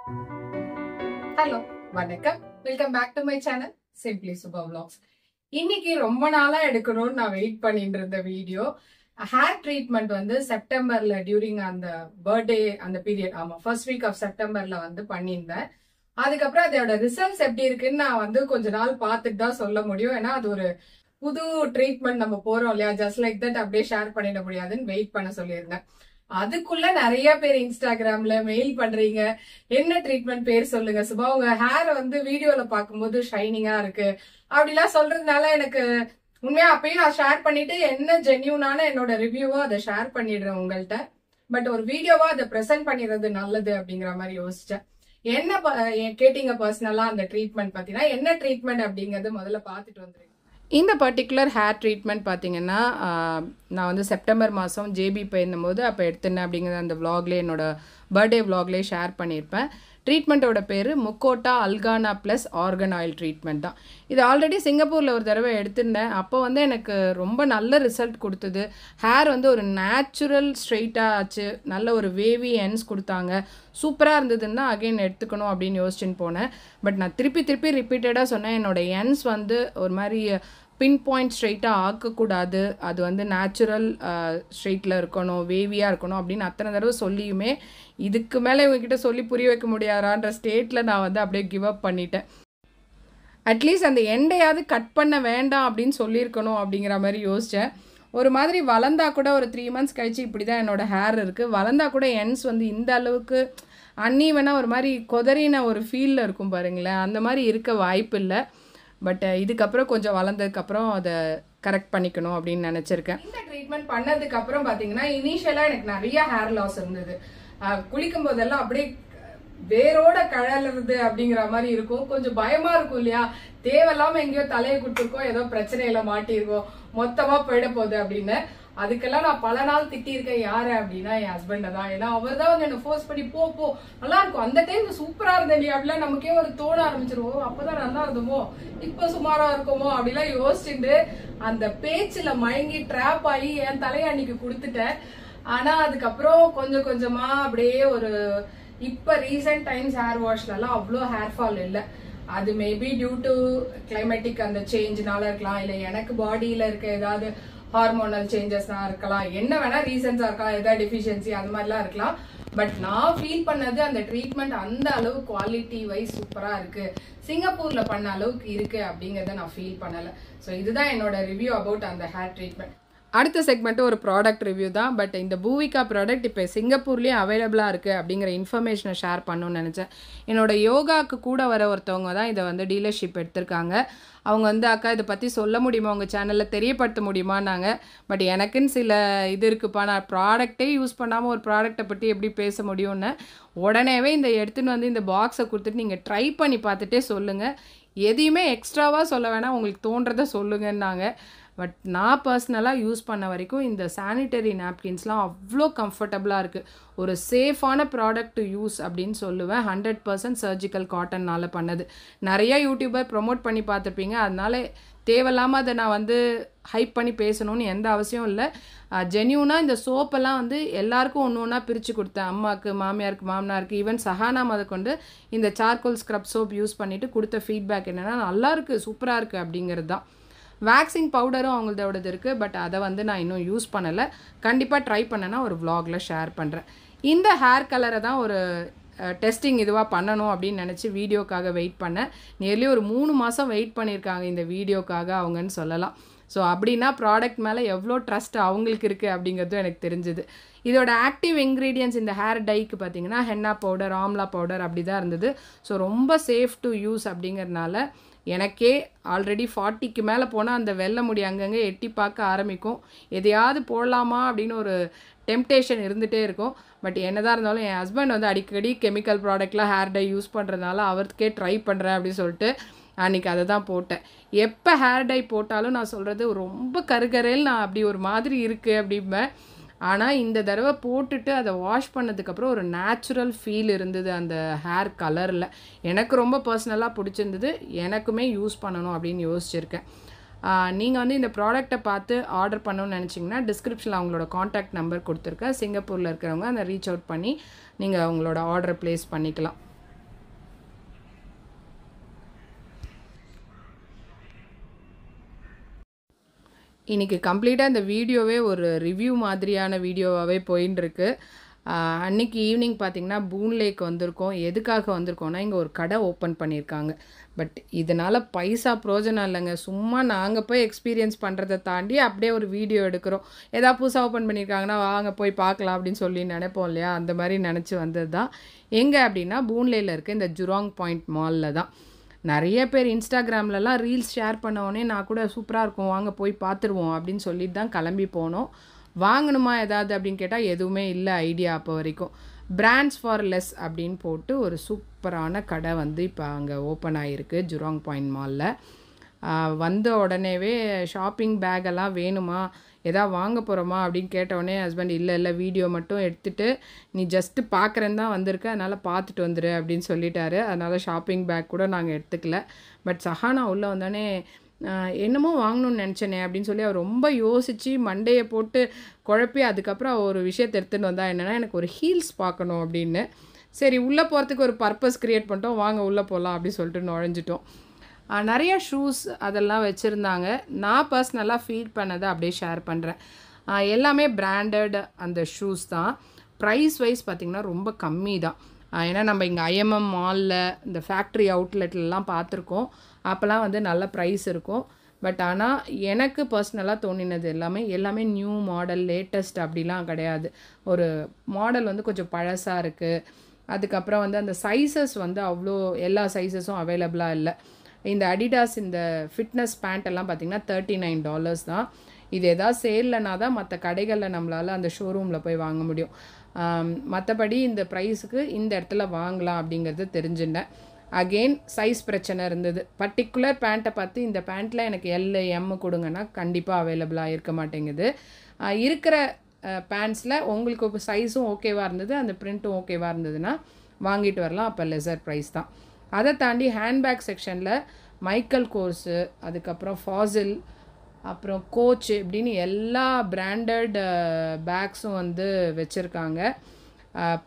Hello வணக்கம், welcome back to my channel simply Subha vlogs. இன்னைக்கு ரொம்ப நாளா எடுக்கணும்னு நான் வெயிட் பண்ணிட்டு இருந்த வீடியோ ஹேர் ட்ரீட்மெண்ட் வந்து செப்டம்பர்ல டியூரிங் அந்த பர்த்டே அந்த பீரியட், ஆமா ஃபர்ஸ்ட் வீக் ஆஃப் செப்டம்பர்ல வந்து பண்ணியிருந்தேன். அதுக்கப்புறம் அதோட ரிசல்ட்ஸ் எப்படி இருக்குன்னு நான் வந்து கொஞ்ச நாள் பார்த்துட்டு தான் சொல்ல முடியும். ஏன்னா அது ஒரு புது ட்ரீட்மெண்ட் நம்ம போறோம் இல்லையா, ஜஸ்ட் லைக் தட் அப்படியே ஷேர் பண்ணிட முடியாதுன்னு வெயிட் பண்ண சொல்லியிருந்தேன். அதுக்குள்ள நிறைய பேர் இன்ஸ்டாகிராம்ல மெயில் பண்றீங்க, என்ன ட்ரீட்மெண்ட் பேர் சொல்லுங்க சுபா, உங்க ஹேர் வந்து வீடியோல பாக்கும்போது ஷைனிங்கா இருக்கு அப்படிலாம் சொல்றதுனால எனக்கு உண்மையா அப்பயும் நான் ஷேர் பண்ணிட்டு என்ன ஜென்யூனான என்னோட ரிவ்யூவோ அதை ஷேர் பண்ணிடுறேன் உங்கள்கிட்ட. பட் ஒரு வீடியோவா அதை ப்ரெசென்ட் பண்ணிடுறது நல்லது அப்படிங்கிற மாதிரி யோசிச்சேன். என்ன கேட்டீங்க பர்சனலா அந்த ட்ரீட்மெண்ட் பத்தினா, என்ன ட்ரீட்மெண்ட் அப்படிங்கறது முதல்ல பாத்துட்டு வந்துருங்க. இந்த பர்டிகுலர் ஹேர் ட்ரீட்மெண்ட் பார்த்தீங்கன்னா, நான் வந்து செப்டம்பர் மாதம் ஜேபி போயிருந்தபோது அப்போ எடுத்துனேன் அப்படிங்கிற அந்த விலாக்லேயே என்னோட பர்த்டே விலாக்லேயே ஷேர் பண்ணியிருப்பேன். ட்ரீட்மெண்ட்டோட பேர் முக்கோட்டா அல்கானா ப்ளஸ் ஆர்கன் ஆயில் ட்ரீட்மெண்ட் தான். இது ஆல்ரெடி சிங்கப்பூரில் ஒரு தடவை எடுத்திருந்தேன். அப்போ வந்து எனக்கு ரொம்ப நல்ல ரிசல்ட் கொடுத்தது. ஹேர் வந்து ஒரு நேச்சுரல் ஸ்ட்ரெயிட்டாக ஆச்சு, நல்ல ஒரு வேவி என்ஸ் கொடுத்தாங்க, சூப்பராக இருந்ததுன்னா அகைன் எடுத்துக்கணும் அப்படின்னு யோசிச்சுன்னு போனேன். பட் நான் திருப்பி ரிப்பீட்டடாக சொன்னேன், என்னோடய என்ஸ் வந்து ஒரு மாதிரி பின் பாயிண்ட் ஸ்ட்ரெயிட்டாக ஆக்கக்கூடாது, அது வந்து நேச்சுரல் ஸ்ட்ரெயிட்டில் இருக்கணும், வேவியாக இருக்கணும் அப்படின்னு அத்தனை தடவை சொல்லியுமே இதுக்கு மேலே இவங்ககிட்ட சொல்லி புரிய வைக்க முடியாதான்ற ஸ்டேட்டில் நான் வந்து அப்படியே கிவ் அப் பண்ணிட்டேன். அட்லீஸ்ட் அந்த எண்டையாவது கட் பண்ண வேண்டாம் அப்படின்னு சொல்லியிருக்கணும் அப்படிங்கிற மாதிரி யோசித்தேன். ஒரு மாதிரி வளர்ந்தா கூட ஒரு 3 months கழிச்சு இப்படி தான் என்னோடய ஹேர் இருக்குது. வளர்ந்தா கூட என்ஸ் வந்து இந்த அளவுக்கு அன்னீவனாக ஒரு மாதிரி கொதறின ஒரு ஃபீலில் இருக்கும் பாருங்களேன், அந்த மாதிரி இருக்க வாய்ப்பு இல்லை. பட் இதுக்கப்புறம் கொஞ்சம் வளர்ந்ததுக்கப்புறம் அதை கரெக்ட் பண்ணிக்கணும் அப்படின்னு நினச்சிருக்கேன். இந்த ட்ரீட்மெண்ட் பண்ணதுக்கப்புறம் பார்த்தீங்கன்னா இனிஷியலாக எனக்கு நிறைய ஹேர் லாஸ் இருந்தது. குளிக்கும் போதெல்லாம் அப்படியே வேரோட கழலுறது அப்படிங்கிற மாதிரி இருக்கும். கொஞ்சம் பயமா இருக்கும் இல்லையா, தேவையில்லாம எங்கேயோ தலையை கொடுத்துருக்கோம், ஏதோ பிரச்சனையில மாட்டிருக்கோம், மொத்தமா போயிட போகுது அப்படின்னு. அதுக்கெல்லாம் நான் பல நாள் திட்டிருக்கேன். யாரு அப்படின்னா என் ஹஸ்பண்ட தான். ஏன்னா அவர் தான் வந்து என்ன ஃபோர்ஸ் பண்ணி போ நல்லா இருக்கும், அந்த டைம் சூப்பரா இருந்தேன் அப்படிலாம் நமக்கே ஒரு தோண ஆரம்பிச்சிருவோம். அப்பதான் நல்லா இருந்தோமோ, இப்ப சுமாரா இருக்குமோ அப்படிலாம் யோசிச்சுட்டு அந்த பேச்சுல மயங்கி ட்ராப் ஆகி என் தலையை அன்னைக்கு கொடுத்துட்டேன். ஆனா அதுக்கப்புறம் கொஞ்சம் கொஞ்சமா அப்படியே ஒரு இப்ப ரீசெண்ட் டைம்ஸ் ஹேர் வாஷ்ல எல்லாம் அவ்வளோ ஹேர் ஃபால் இல்லை. அது மேபி டியூ டு கிளைமேட்டிக் அந்த சேஞ்ச்னால இருக்கலாம், இல்ல எனக்கு பாடியில இருக்க ஏதாவது ஹார்மோனல் சேஞ்சஸ்னா இருக்கலாம், என்ன வேணா ரீசன்ஸா இருக்கலாம், ஏதாவது டெஃபிஷியன்சி அந்த மாதிரிலாம் இருக்கலாம். பட் நான் ஃபீல் பண்ணது அந்த ட்ரீட்மெண்ட் அந்த அளவு குவாலிட்டி வைஸ் சூப்பரா இருக்கு, சிங்கப்பூர்ல பண்ண அளவுக்கு இருக்கு அப்படிங்கறத நான் ஃபீல் பண்ணல. ஸோ இதுதான் என்னோட ரிவ்யூ அபவுட் அந்த ஹேர் ட்ரீட்மெண்ட். அடுத்த செக்மெண்ட்டு ஒரு ப்ராடக்ட் ரிவ்யூ தான். பட் இந்த பூவிகா ப்ராடக்ட் இப்போ சிங்கப்பூர்லேயே அவைலபிளாக இருக்குது அப்படிங்கிற இன்ஃபர்மேஷனை ஷேர் பண்ணணும்னு நினச்சேன். என்னோடய யோகாவுக்கு கூட வர ஒருத்தவங்க தான் இதை வந்து டீலர்ஷிப் எடுத்திருக்காங்க. அவங்க வந்து அக்கா இதை பற்றி சொல்ல முடியுமா, உங்கள் சேனலில் தெரியப்படுத்த முடியுமான்னாங்க. பட் எனக்குன்னு சில இது இருக்குப்பா, நான் ப்ராடக்டே யூஸ் பண்ணாமல் ஒரு ப்ராடக்டை பற்றி எப்படி பேச முடியும்னு உடனேவே இந்த எடுத்துன்னு வந்து இந்த பாக்ஸை கொடுத்துட்டு நீங்கள் ட்ரை பண்ணி பார்த்துட்டே சொல்லுங்கள், எதையுமே எக்ஸ்ட்ராவாக சொல்ல வேணாம், உங்களுக்கு தோன்றதை சொல்லுங்கன்னாங்க. பட் நான் பர்சனலாக யூஸ் பண்ண வரைக்கும் இந்த சானிட்டரி நாப்கின்ஸ்லாம் அவ்வளோ கம்ஃபர்டபுளாக இருக்குது. ஒரு சேஃபான ப்ராடக்ட் டு யூஸ் அப்படின்னு சொல்லுவேன். 100% சர்ஜிக்கல் காட்டன்னால் பண்ணது. நிறைய யூடியூபர் ப்ரொமோட் பண்ணி பார்த்துருப்பீங்க, அதனால தேவையில்லாமல் அதை நான் வந்து ஹைப் பண்ணி பேசணும்னு எந்த அவசியம் இல்லை. ஜென்யூனாக இந்த சோப்பெல்லாம் வந்து எல்லாருக்கும் ஒன்று ஒன்றா பிரித்து கொடுத்தேன். அம்மாவுக்கு, மாமியாருக்கு, மாமனாருக்கு, ஈவன் சஹானா அதை கொண்டு இந்த சார்கோல் ஸ்க்ரப் சோப் யூஸ் பண்ணிவிட்டு கொடுத்த ஃபீட்பேக் என்னென்னா நல்லாயிருக்கு, சூப்பராக இருக்குது அப்படிங்கிறது தான். வேக்சிங் பவுடரும் அவங்களதோடது இருக்குது. பட் அதை வந்து நான் இன்னும் யூஸ் பண்ணலை. கண்டிப்பாக ட்ரை பண்ணேன்னா ஒரு vlogல ஷேர் பண்ணுறேன். இந்த ஹேர் கலரை தான் ஒரு டெஸ்டிங் இதுவாக பண்ணணும் அப்படின்னு நினச்சி வீடியோக்காக வெயிட் பண்ணேன். நியர்லி ஒரு 3 மாதம் வெயிட் பண்ணியிருக்காங்க இந்த வீடியோக்காக அவங்கன்னு சொல்லலாம். ஸோ அப்படின்னா ப்ராடக்ட் மேலே எவ்வளோ ட்ரஸ்ட் அவங்களுக்கு இருக்குது அப்படிங்கிறதும் எனக்கு தெரிஞ்சுது. இதோட ஆக்டிவ் இன்க்ரீடியன்ட்ஸ் இந்த ஹேர் டைக்கு பார்த்தீங்கன்னா ஹென்னா பவுடர், ஆம்லா பவுடர் அப்படி தான் இருந்தது. ஸோ ரொம்ப சேஃப் டு யூஸ் அப்படிங்கிறதுனால எனக்கே ஆல்ரெடி 40க்கு மேலே போனால் அந்த வெள்ளை முடி அங்கங்கே எட்டி பார்க்க ஆரம்பிக்கும். எதையாவது போடலாமா அப்படின்னு ஒரு டெம்டேஷன் இருந்துகிட்டே இருக்கும். பட் என்னதான் இருந்தாலும் என் ஹஸ்பண்ட் வந்து அடிக்கடி கெமிக்கல் ப்ராடக்ட்லாம் ஹேர் டை யூஸ் பண்ணுறதுனால அவருக்கே ட்ரை பண்ணுறேன் அப்படின்னு சொல்லிட்டு அன்றைக்கி அதை தான் போட்டேன். எப்போ ஹேர் டை போட்டாலும் நான் சொல்கிறது ரொம்ப கருகரையில் நான் அப்படி ஒரு மாதிரி இருக்குது அப்படிம்பேன். ஆனால் இந்த தடவை போட்டுட்டு அதை வாஷ் பண்ணதுக்கப்புறம் ஒரு நேச்சுரல் ஃபீல் இருந்தது அந்த ஹேர் கலரில். எனக்கு ரொம்ப பர்சனலாக பிடிச்சிருந்தது, எனக்குமே யூஸ் பண்ணணும் அப்படின்னு யோசிச்சுருக்கேன். நீங்கள் வந்து இந்த ப்ராடக்ட்டை பார்த்து ஆர்டர் பண்ணணும்னு நினச்சிங்கன்னா டிஸ்கிரிப்ஷனில் அவங்களோட காண்டாக்ட் நம்பர் கொடுத்துருக்கேன். சிங்கப்பூரில் இருக்கிறவங்க அதை ரீச் அவுட் பண்ணி நீங்கள் அவங்களோட ஆர்டரை ப்ளேஸ் பண்ணிக்கலாம். இன்றைக்கி கம்ப்ளீட்டாக இந்த வீடியோவே ஒரு ரிவ்யூ மாதிரியான வீடியோவாகவே போயின்னு இருக்கு. அன்றைக்கி ஈவினிங் பார்த்திங்கன்னா பூன் லேக் வந்திருக்கோம். எதுக்காக வந்திருக்கோன்னா இங்கே ஒரு கடை ஓப்பன் பண்ணியிருக்காங்க. பட் இதனால் பைசா பிரோஜனம் இல்லைங்க. சும்மா நாங்கள் போய் எக்ஸ்பீரியன்ஸ் பண்ணுறதை தாண்டி அப்படியே ஒரு வீடியோ எடுக்கிறோம். ஏதாவது புதுசாக ஓப்பன் பண்ணியிருக்காங்கன்னா வாங்க போய் பார்க்கலாம் அப்படின்னு சொல்லி நினைப்போம் இல்லையா, அந்த மாதிரி நினச்சி வந்தது தான். எங்கே அப்படின்னா பூன்லேயில் இருக்க இந்த ஜுராங் பாயிண்ட் மாலில் தான். நிறைய பேர் இன்ஸ்டாகிராம்லலாம் ரீல்ஸ் ஷேர் பண்ண நான் கூட சூப்பராக இருக்கும் வாங்க போய் பார்த்துருவோம் அப்படின்னு சொல்லிட்டு தான் கிளம்பி போனோம். வாங்கணுமா ஏதாவது அப்படின்னு கேட்டால் எதுவுமே இல்லை ஐடியா அப்போ வரைக்கும். பிராண்ட்ஸ் ஃபார் லெஸ் அப்படின்னு போட்டு ஒரு சூப்பரான கடை வந்து இப்போ அங்கே ஓப்பன் ஆகிருக்கு ஜுராங் பாயிண்ட் மாலில். வந்த உடனேவே ஷாப்பிங் பேக்கெல்லாம் வேணுமா எதாவது வாங்க போகிறோமா அப்படின்னு கேட்டவுடனே ஹஸ்பண்ட் இல்லை வீடியோ மட்டும் எடுத்துகிட்டு நீ ஜஸ்ட்டு பார்க்குறேன்னு தான் வந்திருக்க, அதனால் பார்த்துட்டு வந்துடு அப்படின்னு சொல்லிட்டாரு. அதனால் ஷாப்பிங் பேக் கூட நாங்கள் எடுத்துக்கல. பட் சஹானா உள்ளே வந்தோடனே என்னமோ வாங்கணும்னு நினச்சேனே அப்படின்னு சொல்லி அவர் ரொம்ப யோசித்து மண்டையை போட்டு குழப்பி அதுக்கப்புறம் ஒரு விஷயத்தை எடுத்துகிட்டு வந்தால் என்னென்னா எனக்கு ஒரு ஹீல்ஸ் பார்க்கணும் அப்படின்னு. சரி உள்ளே போகிறதுக்கு ஒரு பர்பஸ் க்ரியேட் பண்ணிட்டோம், வாங்க உள்ளே போகலாம் அப்படின்னு சொல்லிட்டு நுழைஞ்சிட்டோம். நிறைய ஷூஸ் அதெல்லாம் வச்சுருந்தாங்க. நான் பர்சனலாக ஃபீல் பண்ணதை அப்படியே ஷேர் பண்ணுறேன். எல்லாமே பிராண்டட் அந்த ஷூஸ் தான். ப்ரைஸ் வைஸ் பார்த்திங்கன்னா ரொம்ப கம்மி தான். ஏன்னா நம்ம இங்கே ஐஎம்எம் மாலில் இந்த ஃபேக்ட்ரி அவுட்லெட்லாம் பார்த்துருக்கோம். அப்போல்லாம் வந்து நல்ல ப்ரைஸ் இருக்கும். பட் ஆனால் எனக்கு பர்சனலாக தோணினது எல்லாமே நியூ மாடல் லேட்டஸ்ட் அப்படிலாம் கிடையாது. ஒரு மாடல் வந்து கொஞ்சம் பழசாக இருக்குது. அதுக்கப்புறம் வந்து அந்த சைஸஸ் வந்து அவ்வளோ எல்லா சைஸஸும் அவைலபிளாக இல்லை. இந்த அடிடாஸ் இந்த ஃபிட்னஸ் பேண்ட் எல்லாம் பார்த்திங்கன்னா $39 தான். இது எதாவது சேல்லனா தான் மற்ற கடைகளில் நம்மளால் அந்த ஷோரூமில் போய் வாங்க முடியும். மற்றபடி இந்த ப்ரைஸுக்கு இந்த இடத்துல வாங்கலாம் அப்படிங்கிறது தெரிஞ்சுட்டேன். அகெயின் சைஸ் பிரச்சனை இருந்தது. பர்டிகுலர் பேண்ட்டை பார்த்து இந்த பேண்ட்டில் எனக்கு LM கொடுங்கன்னா கண்டிப்பாக அவைலபிளாக இருக்க மாட்டேங்குது. இருக்கிற பேண்ட்ஸில் உங்களுக்கு சைஸும் ஓகேவாக இருந்தது, அந்த பிரிண்ட்டும் ஓகேவாக இருந்ததுன்னா வாங்கிட்டு வரலாம். அப்போ லெஸர் ப்ரைஸ் தான். அதை தாண்டி ஹேண்ட்பேக் செக்ஷனில் மைக்கேல் கோர்ஸு, அதுக்கப்புறம் ஃபாசில், அப்புறம் கோச் இப்படின்னு எல்லா பிராண்டட் பேக்ஸும் வந்து வச்சுருக்காங்க.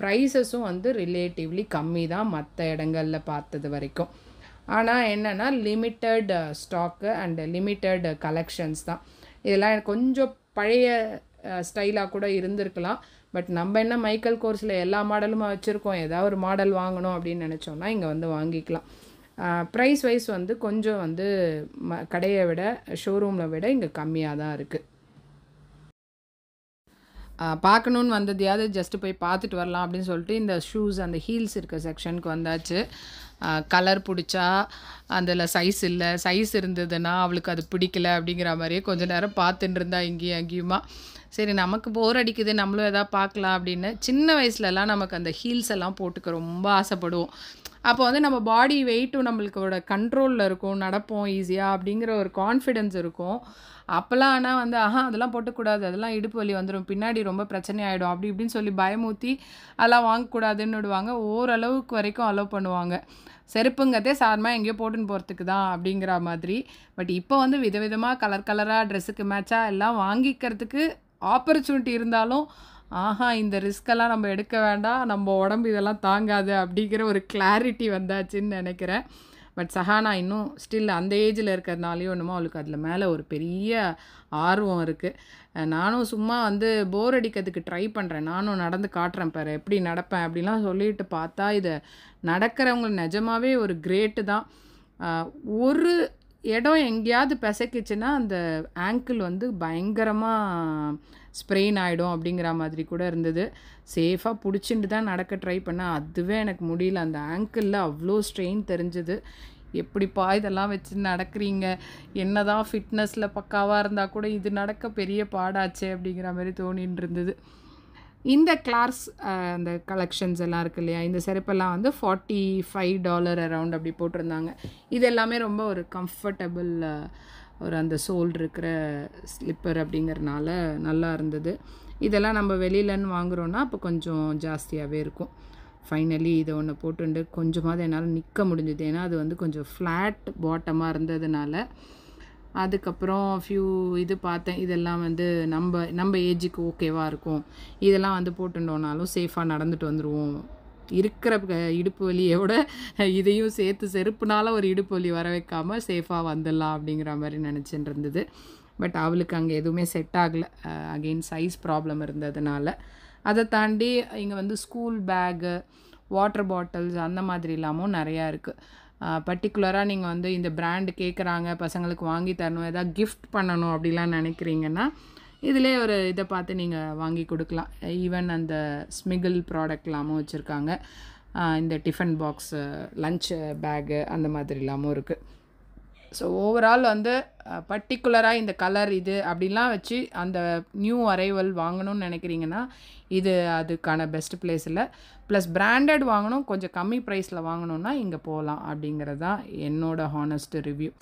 ப்ரைஸஸும் வந்து ரிலேட்டிவ்லி கம்மி தான் மற்ற இடங்களில் பார்த்தது வரைக்கும். ஆனால் என்னென்னா limited stock and limited collections தான். இதெல்லாம் எனக்கு கொஞ்சம் பழைய ஸ்டைலாக கூட இருந்திருக்கலாம். பட் நம்ம என்ன மைக்கேல் கோர்ஸில் எல்லா மாடலுமா வச்சுருக்கோம், ஏதாவது ஒரு மாடல் வாங்கணும் அப்படின்னு நினச்சோன்னா இங்கே வந்து வாங்கிக்கலாம். ப்ரைஸ் வைஸ் வந்து கொஞ்சம் வந்து கடையை விட ஷோரூமில் விட இங்கே கம்மியாக தான் இருக்குது. பார்க்கணுன்னு வந்ததையாவது ஜஸ்ட்டு போய் பார்த்துட்டு வரலாம் அப்படின்னு சொல்லிட்டு இந்த ஷூஸ் அந்த ஹீல்ஸ் இருக்க செக்ஷனுக்கு வந்தாச்சு. கலர் பிடிச்சா அதில் சைஸ் இல்லை, சைஸ் இருந்ததுன்னா அவளுக்கு அது பிடிக்கல அப்படிங்கிற மாதிரியே கொஞ்சம் நேரம் பார்த்துட்டு இருந்தா இங்கேயும் அங்கேயுமா. சரி நமக்கு போர் அடிக்குது, நம்மளும் எதாவது பார்க்கலாம் அப்படின்னு. சின்ன வயசுலலாம் நமக்கு அந்த ஹீல்ஸ் எல்லாம் போட்டுக்க ரொம்ப ஆசைப்படுவோம். அப்போ வந்து நம்ம பாடி வெயிட்டும் நம்மளுக்கோட கண்ட்ரோலில் இருக்கும், நடப்போம் ஈஸியாக அப்படிங்கிற ஒரு கான்ஃபிடென்ஸ் இருக்கும். அப்போல்லாம் ஆனால் வந்து அதெல்லாம் போட்டக்கூடாது, அதெல்லாம் இடுப்பு வலி வந்துடும், பின்னாடி ரொம்ப பிரச்சனை ஆகிடும் அப்படி இப்படின்னு சொல்லி பயமூற்றி அதெல்லாம் வாங்கக்கூடாதுன்னு விடுவாங்க. ஓரளவுக்கு வரைக்கும் அலோவ் பண்ணுவாங்க. செருப்புங்கதே சாதாரணமாக எங்கேயோ போட்டுன்னு போகிறதுக்கு தான் அப்படிங்கிற மாதிரி. பட் இப்போ வந்து விதவிதமாக கலராக ட்ரெஸ்ஸுக்கு மேட்சாக எல்லாம் வாங்கிக்கிறதுக்கு ஆப்பர்ச்சுனிட்டி இருந்தாலும் இந்த ரிஸ்கெல்லாம் நம்ம எடுக்க வேண்டாம், நம்ம உடம்பு இதெல்லாம் தாங்காது அப்படிங்கிற ஒரு கிளாரிட்டி வந்தாச்சுன்னு நினைக்கிறேன். பட் சஹானா இன்னும் ஸ்டில் அந்த ஏஜில் இருக்கிறதுனாலையும் என்னமோ அவளுக்கு அதில் மேலே ஒரு பெரிய ஆர்வம் இருக்குது. நானும் சும்மா வந்து போர் அடிக்கிறதுக்கு ட்ரை பண்ணுறேன், நானும் நடந்து காட்டுறேன் பாரு எப்படி நடப்பேன் அப்படிலாம் சொல்லிட்டு பார்த்தா இதை நடக்கிறவங்க நிஜமாகவே ஒரு கிரேட்டு தான். ஒரு இடம் எங்கேயாவது பிசைக்கிச்சுன்னா அந்த ஆங்கிள் வந்து பயங்கரமாக ஸ்ப்ரெயின் ஆகிடும் அப்படிங்கிற மாதிரி கூட இருந்தது. சேஃபாக பிடிச்சிட்டு தான் நடக்க ட்ரை பண்ணேன், அதுவே எனக்கு முடியல. அந்த ஆங்கிளில் அவ்வளோ ஸ்ட்ரெயின் தெரிஞ்சுது. எப்படிப்பா இதெல்லாம் வச்சு நடக்கிறீங்க, என்ன தான் ஃபிட்னஸில் பக்காவாக இருந்தால் கூட இது நடக்க பெரிய பாடாச்சே அப்படிங்கிற மாதிரி தோணின்னு இருந்தது. இந்த கிளார்ஸ் அந்த கலெக்ஷன்ஸ் எல்லாம் இருக்குது இல்லையா, இந்த செருப்பெல்லாம் வந்து $45 அரவுண்ட் அப்படி போட்டிருந்தாங்க. இது எல்லாமே ரொம்ப ஒரு கம்ஃபர்டபுள் ஒரு அந்த சோல் இருக்கிற ஸ்லிப்பர் அப்படிங்கிறனால நல்லா இருந்தது. இதெல்லாம் நம்ம வெளியிலன்னு வாங்குகிறோன்னா அப்போ கொஞ்சம் ஜாஸ்தியாகவே இருக்கும். ஃபைனலி இதை ஒன்று போட்டுண்டு கொஞ்சமாவது என்னால் நிற்க முடிஞ்சுது. ஏன்னா அது வந்து கொஞ்சம் ஃப்ளாட் பாட்டமாக இருந்ததுனால. அதுக்கப்புறம் ஃபியூ இது பார்த்தேன், இதெல்லாம் வந்து நம்ம ஏஜுக்கு ஓகேவாக இருக்கும், இதெல்லாம் வந்து போட்டுட்டோன்னாலும் சேஃபாக நடந்துட்டு வந்துடுவோம், இருக்கிற இடுப்பு வலியோட இதையும் சேர்த்து செருப்புனால ஒரு இடுப்பு வலி வர வைக்காமல் சேஃபாக வந்துடலாம் அப்படிங்கிற மாதிரி நினச்சிட்டு இருந்தது. பட் அவளுக்கு அங்கே எதுவுமே செட் ஆகலை, அகெயின் சைஸ் ப்ராப்ளம் இருந்ததுனால. அதை தாண்டி இங்கே வந்து ஸ்கூல் பேக்கு, வாட்டர் பாட்டில்ஸ் அந்த மாதிரி இல்லாமல் நிறையா இருக்குது. பர்டிகுலராக நீங்கள் வந்து இந்த பிராண்டு கேட்குறாங்க, பசங்களுக்கு வாங்கி தரணும், எதாவது கிஃப்ட் பண்ணணும் அப்படிலாம் நினைக்கிறீங்கன்னா இதிலே ஒரு இதை பார்த்து நீங்கள் வாங்கி கொடுக்கலாம். ஈவன் அந்த ஸ்மிகிள் ப்ராடக்ட் இல்லாமல் வச்சுருக்காங்க. இந்த டிஃபன் பாக்ஸு, லஞ்ச் பேகு அந்த மாதிரி இல்லாமல் இருக்குது. ஸோ ஓவரால் வந்து பர்டிகுலராக இந்த கலர் இது அப்படிலாம் வச்சு அந்த நியூ அரைவல் வாங்கணும்னு நினைக்கிறீங்கன்னா இது அதுக்கான பெஸ்ட் பிளேஸ் இல்லை. ப்ளஸ் பிராண்டட் வாங்கணும், கொஞ்சம் கம்மி ப்ரைஸில் வாங்கணுன்னா இங்கே போகலாம் அப்படிங்கிறது தான் என்னோட ஹானஸ்ட் ரிவ்யூ.